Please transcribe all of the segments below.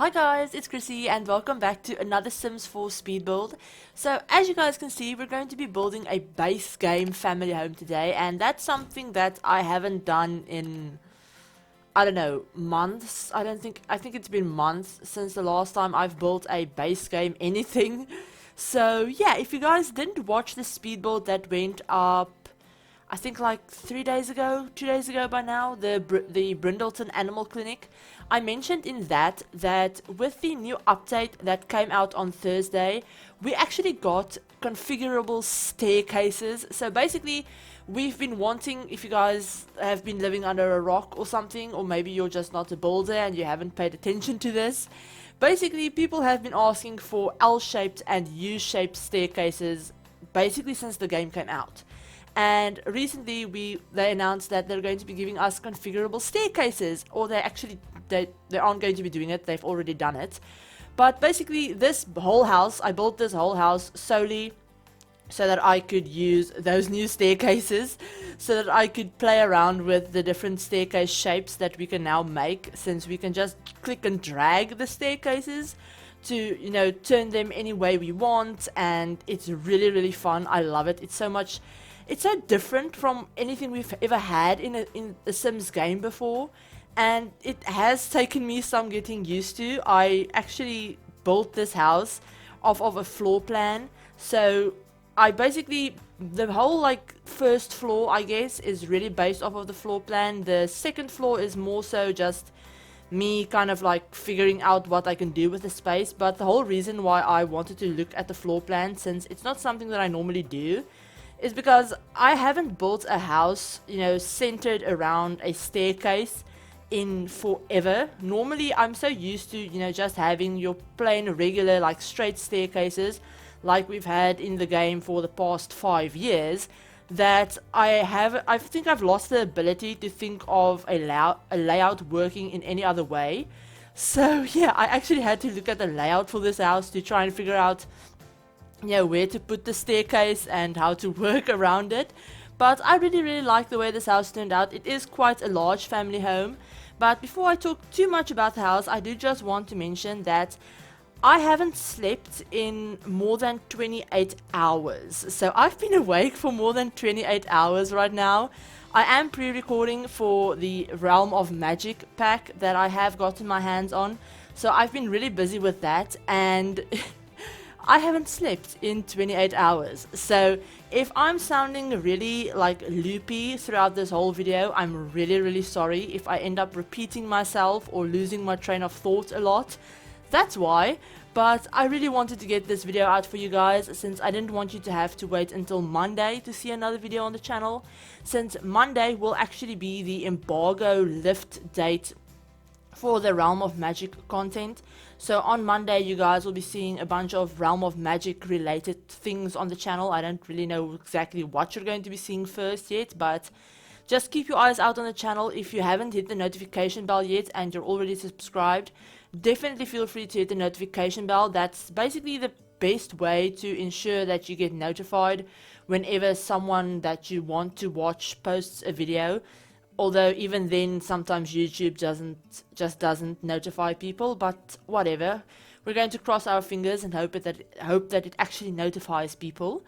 Hi guys, it's Chrissie and welcome back to another Sims 4 speed build. So as you guys can see, we're going to be building a base game family home today, and that's something that I haven't done in, I don't know, months. I think it's been months since the last time I've built a base game anything. So yeah, if you guys didn't watch the speed build that went up, I think like 2 days ago by now, the Brindleton Animal Clinic, I mentioned in that with the new update that came out on Thursday, we actually got configurable staircases. So basically, we've been wanting, if you guys have been living under a rock or something, or maybe you're just not a builder and you haven't paid attention to this, basically people have been asking for L-shaped and U-shaped staircases basically since the game came out. And recently they announced that they're going to be giving us configurable staircases, or they aren't going to be doing it, they've already done it. But basically this whole house, I built this whole house solely so that I could use those new staircases, so that I could play around with the different staircase shapes that we can now make, since we can just click and drag the staircases to, you know, turn them any way we want. And it's really fun. I love it. It's so different from anything we've ever had in a Sims game before, and it has taken me some getting used to. I actually built this house off of a floor plan, so I basically, the whole like first floor I guess is really based off of the floor plan. The second floor is more so just me kind of like figuring out what I can do with the space. But the whole reason why I wanted to look at the floor plan, since it's not something that I normally do, is because I haven't built a house, you know, centered around a staircase in forever. Normally I'm so used to, you know, just having your plain regular like straight staircases like we've had in the game for the past 5 years, that I think I've lost the ability to think of a layout working in any other way. So yeah, I actually had to look at the layout for this house to try and figure out, you know, where to put the staircase and how to work around it. But I really like the way this house turned out. It is quite a large family home. But before I talk too much about the house, I do just want to mention that I haven't slept in more than 28 hours. So I've been awake for more than 28 hours right now. I am pre-recording for the Realm of Magic pack that I have gotten my hands on. So I've been really busy with that, and I haven't slept in 28 hours. So if I'm sounding really like loopy throughout this whole video, I'm really sorry. If I end up repeating myself or losing my train of thought a lot, that's why. But I really wanted to get this video out for you guys, since I didn't want you to have to wait until Monday to see another video on the channel, since Monday will actually be the embargo lift date for the Realm of Magic content. So on Monday you guys will be seeing a bunch of Realm of Magic related things on the channel. I don't really know exactly what you're going to be seeing first yet, but just keep your eyes out on the channel. If you haven't hit the notification bell yet and you're already subscribed, definitely feel free to hit the notification bell. That's basically the best way to ensure that you get notified whenever someone that you want to watch posts a video. Although even then, sometimes YouTube doesn't notify people, but whatever. We're going to cross our fingers and hope that it actually notifies people.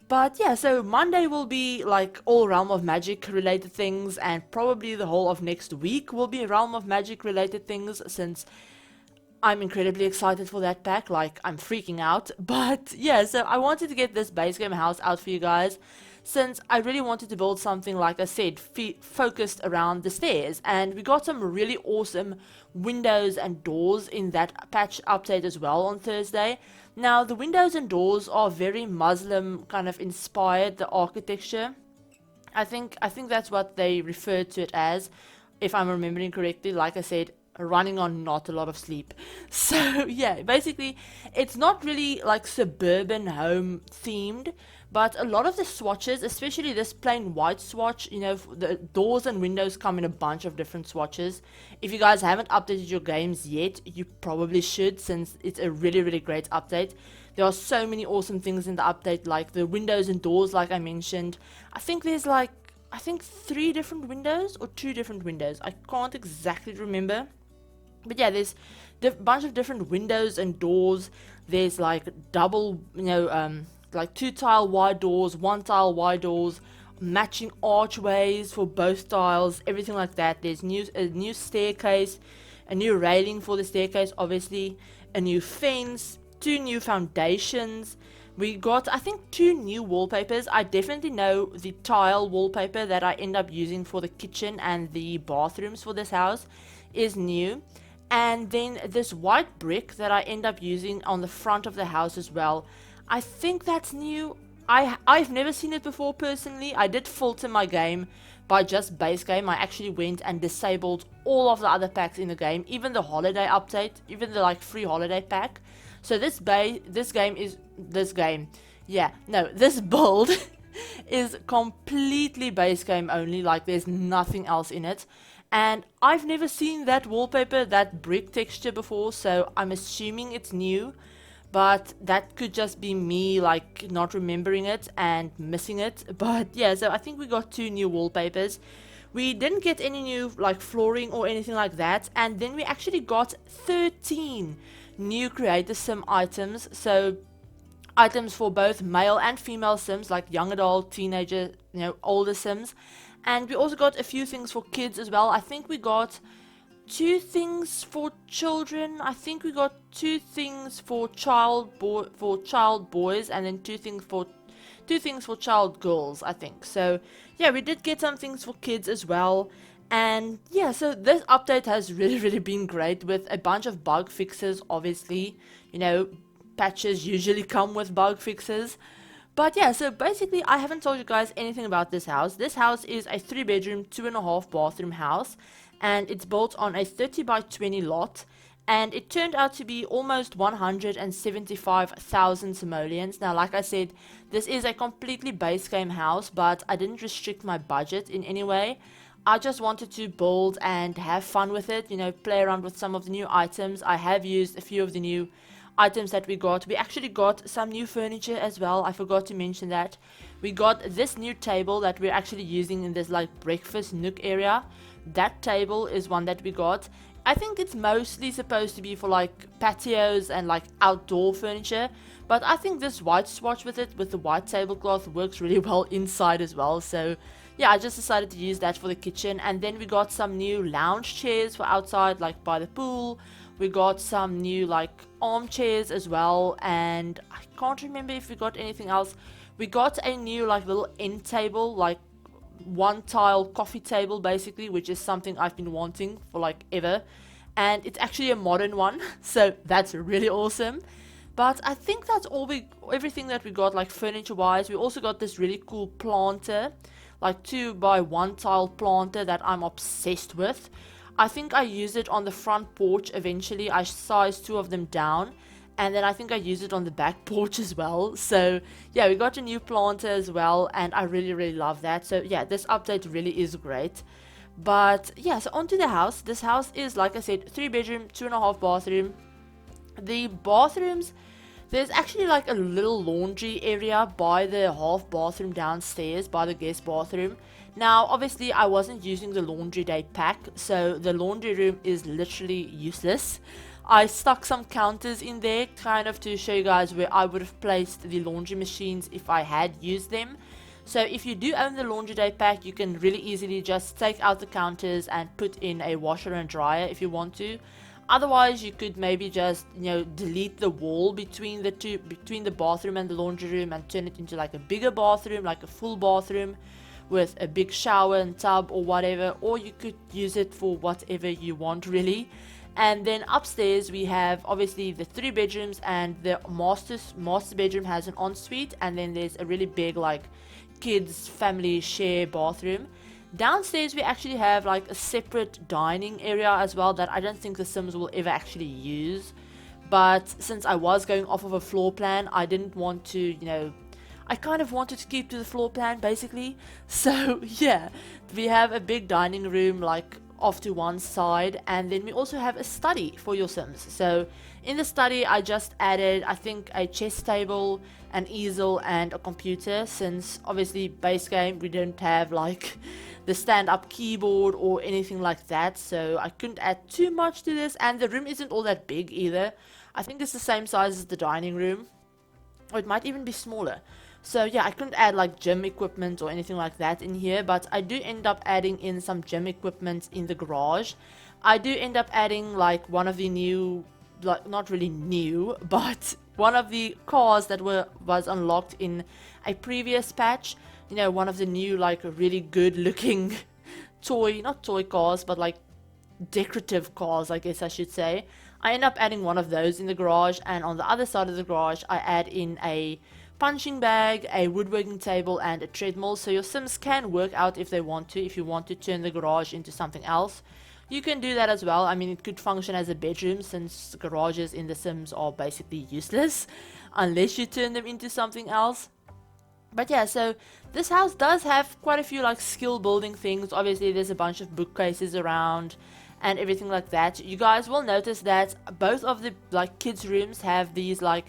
But yeah, so Monday will be like all Realm of Magic related things, and probably the whole of next week will be Realm of Magic related things, since I'm incredibly excited for that pack. Like, I'm freaking out. But yeah, so I wanted to get this base game house out for you guys, since I really wanted to build something, like I said, focused around the stairs. And we got some really awesome windows and doors in that patch update as well on Thursday. Now, the windows and doors are very Muslim kind of inspired, the architecture. I think that's what they referred to it as, if I'm remembering correctly. Like I said, running on not a lot of sleep. So yeah, basically it's not really like suburban home themed, but a lot of the swatches, especially this plain white swatch, you know, the doors and windows come in a bunch of different swatches. If you guys haven't updated your games yet, you probably should, since it's a really great update. There are so many awesome things in the update, like the windows and doors, like I mentioned. I think there's like, 3 different windows or 2 different windows. I can't exactly remember. But yeah, there's bunch of different windows and doors. There's like double, like 2 tile wide doors, 1 tile wide doors, matching archways for both tiles, everything like that. There's a new staircase, a new railing for the staircase, obviously, a new fence, 2 new foundations. We got, I think, 2 new wallpapers. I definitely know the tile wallpaper that I end up using for the kitchen and the bathrooms for this house is new. And then this white brick that I end up using on the front of the house as well, I think that's new. I've never seen it before personally. I did filter my game by just base game. I actually went and disabled all of the other packs in the game, even the holiday update, even the like free holiday pack. So this build is completely base game only, like there's nothing else in it. And I've never seen that wallpaper, that brick texture before, so I'm assuming it's new. But that could just be me like not remembering it and missing it. But yeah, so I think we got 2 new wallpapers. We didn't get any new like flooring or anything like that. And then we actually got 13 new Creator Sim items. So items for both male and female Sims, like young adult, teenager, older Sims. And we also got a few things for kids as well. I think we got 2 things for children. I think we got 2 things for child boys, and then 2 things for child girls, I think. So yeah, we did get some things for kids as well. And yeah, so this update has really been great, with a bunch of bug fixes. Obviously, patches usually come with bug fixes. But yeah, so basically I haven't told you guys anything about this house. This house is a 3-bedroom, 2.5 bathroom house, and it's built on a 30 by 20 lot, and it turned out to be almost 175,000 simoleons. Now, like I said, this is a completely base game house, but I didn't restrict my budget in any way. I just wanted to build and have fun with it, play around with some of the new items. I have used a few of the new items that we got. We actually got some new furniture as well. I forgot to mention that. We got this new table that we're actually using in this like breakfast nook area. That table is one that we got. I think it's mostly supposed to be for like patios and like outdoor furniture, but I think this white swatch with it, with the white tablecloth, works really well inside as well. So yeah, I just decided to use that for the kitchen. And then we got some new lounge chairs for outside, like by the pool. We got some new like armchairs as well, and I can't remember if we got anything else. We got a new like little end table, like 1 tile coffee table basically, which is something I've been wanting for like ever, and it's actually a modern one, so that's really awesome. But I think that's everything that we got, like furniture wise. We also got this really cool planter, like 2 by 1 tile planter that I'm obsessed with. I think I used it on the front porch eventually. I sized 2 of them down, and then I think I used it on the back porch as well. So yeah, we got a new planter as well, and I really love that. So yeah, this update really is great. But yeah, so onto the house. This house is, like I said, 3-bedroom, 2.5 bathroom. The bathrooms, there's actually like a little laundry area by the half bathroom downstairs, by the guest bathroom. Now, obviously, I wasn't using the laundry day pack, so the laundry room is literally useless. I stuck some counters in there, kind of to show you guys where I would have placed the laundry machines if I had used them. So if you do own the laundry day pack, you can really easily just take out the counters and put in a washer and dryer if you want to. Otherwise, you could maybe just, delete the wall between the bathroom and the laundry room, and turn it into like a bigger bathroom, like a full bathroom with a big shower and tub or whatever, or you could use it for whatever you want really. And then upstairs we have obviously the 3 bedrooms, and the master bedroom has an ensuite, and then there's a really big like kids family share bathroom. Downstairs we actually have like a separate dining area as well that I don't think the Sims will ever actually use, but since I was going off of a floor plan, I didn't want to, I kind of wanted to keep to the floor plan basically. So yeah, we have a big dining room like off to one side, and then we also have a study for your Sims. So in the study I just added, I think, a chess table, an easel, and a computer, since obviously base game we don't have like the stand-up keyboard or anything like that, so I couldn't add too much to this. And the room isn't all that big either. I think it's the same size as the dining room, or it might even be smaller. So yeah, I couldn't add like gym equipment or anything like that in here, but I do end up adding in some gym equipment in the garage. I do end up adding like one of the new, like not really new, but one of the cars that was unlocked in a previous patch. You know, one of the new like really good looking not toy cars, but like decorative cars, I guess I should say. I end up adding one of those in the garage, and on the other side of the garage I add in a punching bag, a woodworking table, and a treadmill, so your Sims can work out if they want to. If you want to turn the garage into something else, you can do that as well. I mean, it could function as a bedroom, since garages in the Sims are basically useless unless you turn them into something else. But yeah, so this house does have quite a few like skill building things. Obviously there's a bunch of bookcases around and everything like that. You guys will notice that both of the like kids rooms have these like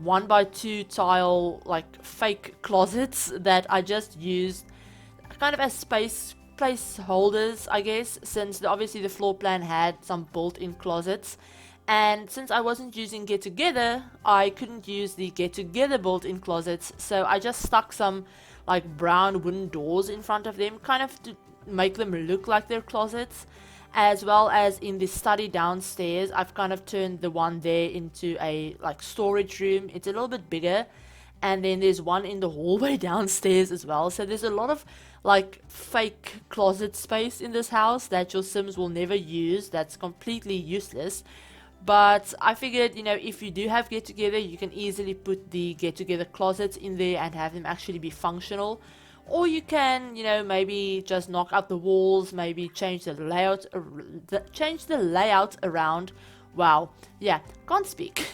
1x2 tile like fake closets that I just used kind of as placeholders, I guess, since obviously the floor plan had some built-in closets. And since I wasn't using Get Together, I couldn't use the Get Together built-in closets, so I just stuck some like brown wooden doors in front of them, kind of to make them look like they're closets. As well as in the study downstairs, I've kind of turned the one there into a like storage room. It's a little bit bigger, and then there's one in the hallway downstairs as well. So there's a lot of like fake closet space in this house that your Sims will never use. That's completely useless. But I figured, you know, if you do have Get Together, you can easily put the Get Together closets in there and have them actually be functional. Or you can, you know, maybe just knock out the walls, maybe change the layout, around. Wow, yeah, can't speak.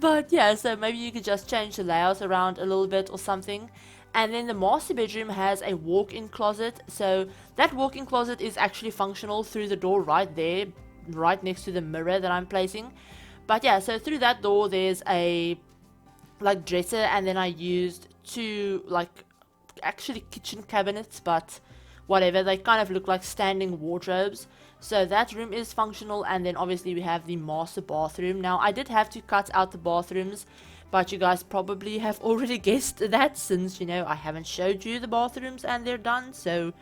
But yeah, so maybe you could just change the layout around a little bit or something. And then the master bedroom has a walk-in closet. So that walk-in closet is actually functional through the door right there, right next to the mirror that I'm placing. But yeah, so through that door there's a like dresser, and then I used two like actually kitchen cabinets, but whatever, they kind of look like standing wardrobes. So that room is functional. And then obviously we have the master bathroom. Now I did have to cut out the bathrooms, but you guys probably have already guessed that, since, you know, I haven't showed you the bathrooms and they're done, so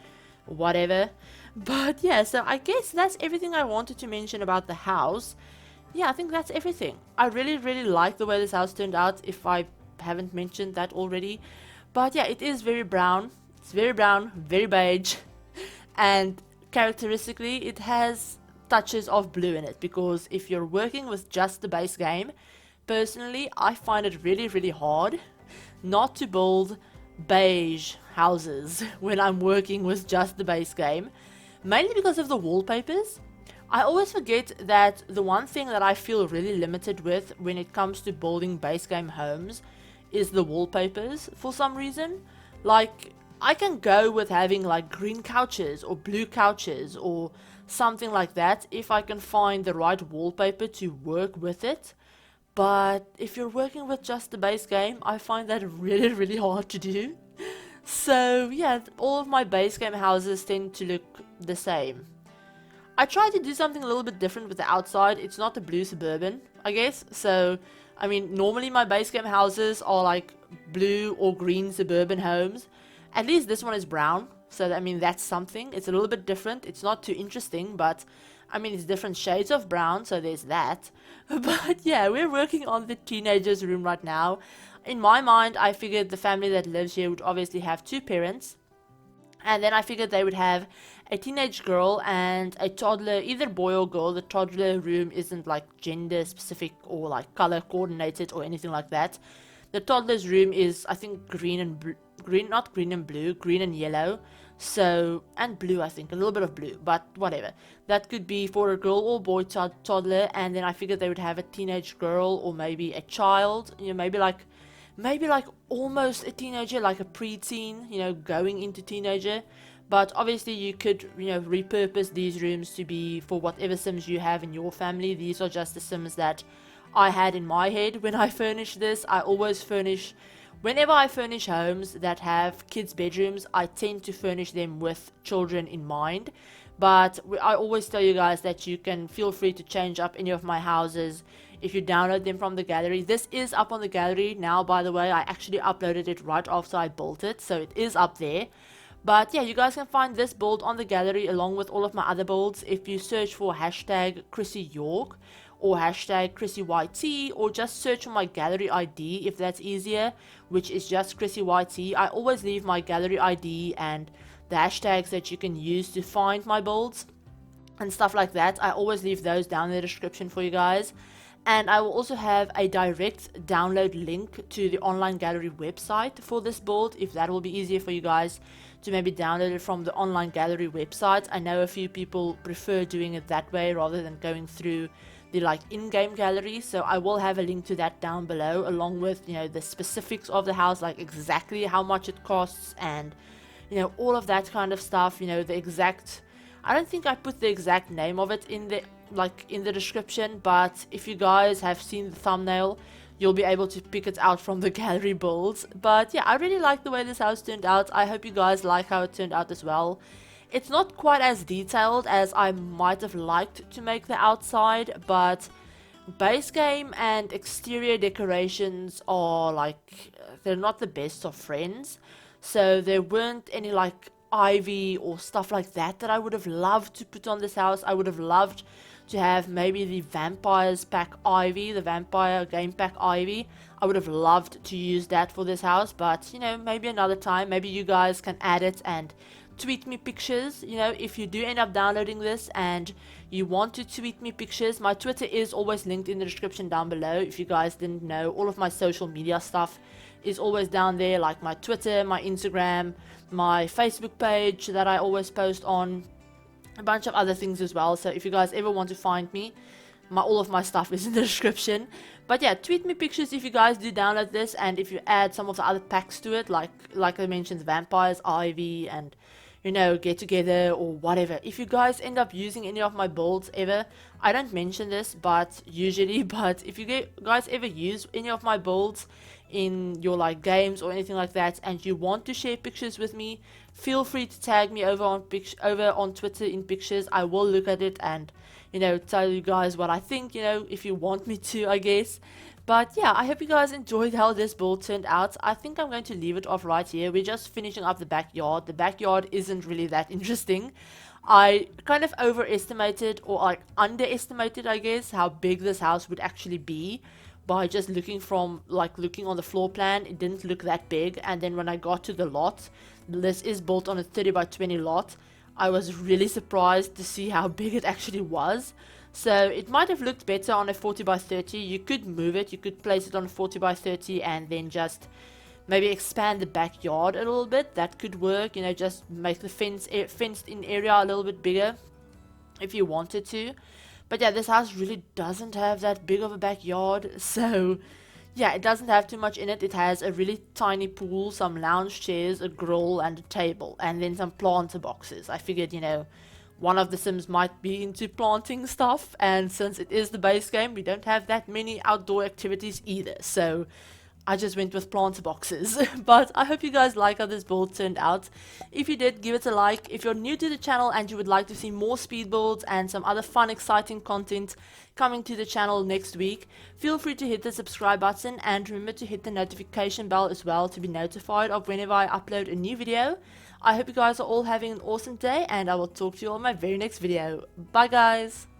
whatever. But yeah, so I guess that's everything I wanted to mention about the house. Yeah, I think that's everything. I really like the way this house turned out, if I haven't mentioned that already. But yeah, it is very brown. It's very brown, very beige, and characteristically it has touches of blue in it, because if you're working with just the base game, personally I find it really hard not to build beige houses when I'm working with just the base game, mainly because of the wallpapers. I always forget that the one thing that I feel really limited with when it comes to building base game homes is the wallpapers for some reason. Like, I can go with having like green couches or blue couches or something like that if I can find the right wallpaper to work with it. But if you're working with just the base game, I find that really hard to do. So yeah, all of my base game houses tend to look the same. I tried to do something a little bit different with the outside. It's not a blue suburban, I guess. So, I mean, normally my base game houses are like blue or green suburban homes. At least this one is brown. So, I mean, that's something. It's a little bit different. It's not too interesting, but I mean, it's different shades of brown, so there's that. But yeah, we're working on the teenager's room right now. In my mind, I figured the family that lives here would obviously have two parents. And then I figured they would have a teenage girl and a toddler, either boy or girl. The toddler room isn't like gender specific or like color coordinated or anything like that. The toddler's room is, I think, green and not green and blue, green and yellow. So, and blue, I think, a little bit of blue, but whatever. That could be for a girl or boy toddler. And then I figured they would have a teenage girl or maybe a child, you know, maybe like almost a teenager, like a preteen, you know, going into teenager. But obviously you could, you know, repurpose these rooms to be for whatever Sims you have in your family. These are just the Sims that I had in my head when I furnished this. I always furnish, whenever I furnish homes that have kids' bedrooms, I tend to furnish them with children in mind. But I always tell you guys that you can feel free to change up any of my houses if you download them from the gallery. This is up on the gallery now, by the way. I actually uploaded it right after I built it, so it is up there. But yeah, you guys can find this build on the gallery along with all of my other builds if you search for hashtag ChrissieYork or hashtag ChrissieYT, or just search for my gallery ID if that's easier, which is just ChrissieYT. I always leave my gallery ID and the hashtags that you can use to find my builds and stuff like that. I always leave those down in the description for you guys. And I will also have a direct download link to the online gallery website for this build, if that will be easier for you guys to maybe download it from the online gallery website. I know a few people prefer doing it that way rather than going through the like in-game gallery, so I will have a link to that down below, along with, you know, the specifics of the house, like exactly how much it costs and, you know, all of that kind of stuff. You know, the exact, I don't think I put the exact name of it in the description, but if you guys have seen the thumbnail, you'll be able to pick it out from the gallery builds. But yeah, I really like the way this house turned out. I hope you guys like how it turned out as well. It's not quite as detailed as I might have liked to make the outside, but base game and exterior decorations are like, they're not the best of friends. So there weren't any like ivy or stuff like that that I would have loved to put on this house. I would have loved to have maybe the vampires pack ivy, the vampire game pack ivy. I would have loved to use that for this house, but you know, maybe another time. Maybe you guys can add it and tweet me pictures. You know, if you do end up downloading this and you want to tweet me pictures, my Twitter is always linked in the description down below. If you guys didn't know, all of my social media stuff is always down there, like my Twitter, my Instagram, my Facebook page that I always post on, a bunch of other things as well. So if you guys ever want to find me, all of my stuff is in the description. But yeah, tweet me pictures if you guys do download this, and if you add some of the other packs to it, like I mentioned, vampires, ivy, and you know, get together or whatever. If you guys end up using any of my builds ever, I don't mention this but usually, but if you guys ever use any of my builds in your like games or anything like that, and you want to share pictures with me, feel free to tag me over on Twitter in pictures. I will look at it and, you know, tell you guys what I think, you know, if you want me to, I guess. But yeah, I hope you guys enjoyed how this build turned out. I think I'm going to leave it off right here. We're just finishing up the backyard. The backyard isn't really that interesting. I kind of overestimated, or like underestimated, I guess, how big this house would actually be by just looking on the floor plan. It didn't look that big, and then when I got to the lot, this is built on a 30 by 20 lot, I was really surprised to see how big it actually was. So it might have looked better on a 40 by 30. You could move it, you could place it on a 40 by 30 and then just maybe expand the backyard a little bit. That could work, you know, just make the fenced in area a little bit bigger if you wanted to. But yeah, this house really doesn't have that big of a backyard, so yeah, it doesn't have too much in it. It has a really tiny pool, some lounge chairs, a grill and a table, and then some planter boxes. I figured, you know, one of the Sims might be into planting stuff, and since it is the base game, we don't have that many outdoor activities either, so I just went with planter boxes. But I hope you guys like how this build turned out. If you did, give it a like. If you're new to the channel and you would like to see more speed builds and some other fun, exciting content coming to the channel next week, feel free to hit the subscribe button, and remember to hit the notification bell as well to be notified of whenever I upload a new video. I hope you guys are all having an awesome day, and I will talk to you all in my very next video. Bye guys!